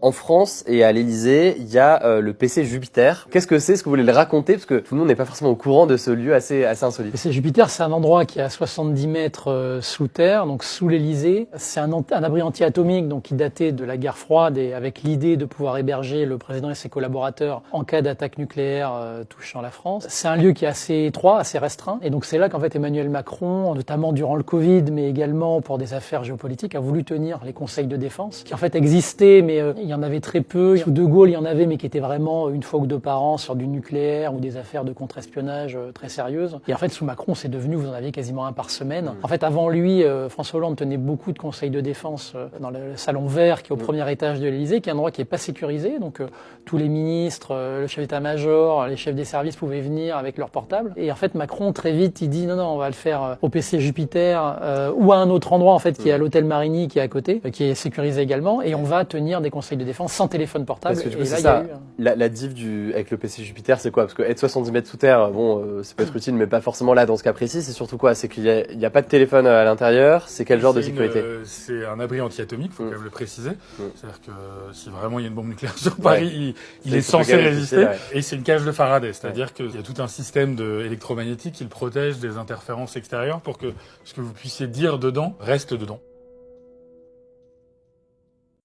En France et à l'Élysée, il y a le PC Jupiter. Qu'est-ce que c'est? Est-ce que vous voulez le raconter? Parce que tout le monde n'est pas forcément au courant de ce lieu assez insolite. Le PC Jupiter, c'est un endroit qui est à 70 mètres sous terre, donc sous l'Élysée. C'est un abri anti-atomique donc qui datait de la guerre froide et avec l'idée de pouvoir héberger le président et ses collaborateurs en cas d'attaque nucléaire touchant la France. C'est un lieu qui est assez étroit, assez restreint. Et donc c'est là qu'en fait Emmanuel Macron, notamment durant le Covid, mais également pour des affaires géopolitiques, a voulu tenir les conseils de défense, qui en fait existaient, mais il y en avait très peu. Sous De Gaulle, il y en avait, mais qui étaient vraiment une fois ou deux par an sur du nucléaire ou des affaires de contre-espionnage très sérieuses. Et en fait, sous Macron, c'est devenu, vous en aviez quasiment un par semaine. En fait, avant lui, François Hollande tenait beaucoup de conseils de défense dans le salon vert qui est au premier étage de l'Élysée, qui est un endroit qui est pas sécurisé. Donc tous les ministres, le chef d'état-major, les chefs des services pouvaient venir avec leur portable. Et en fait, Macron, très vite, il dit non, on va le faire au PC Jupiter ou à un autre endroit, en fait, qui est à l'hôtel Marigny, qui est à côté, qui est sécurisé également. Et on va tenir des conseils de défense sans téléphone portable. Parce que du coup, et c'est là, ça. La diff avec le PC Jupiter, c'est quoi? Parce que être 70 mètres sous terre, bon, ça peut être utile, mais pas forcément là dans ce cas précis. C'est surtout quoi? C'est qu'il y a pas de téléphone à l'intérieur. C'est quel genre de sécurité? C'est un abri anti-atomique, faut quand même le préciser. C'est-à-dire que si vraiment il y a une bombe nucléaire sur Paris, il est censé résister. Et c'est une cage de Faraday, c'est-à-dire qu'il y a tout un système électromagnétique qui le protège des interférences extérieures pour que ce que vous puissiez dire dedans reste dedans.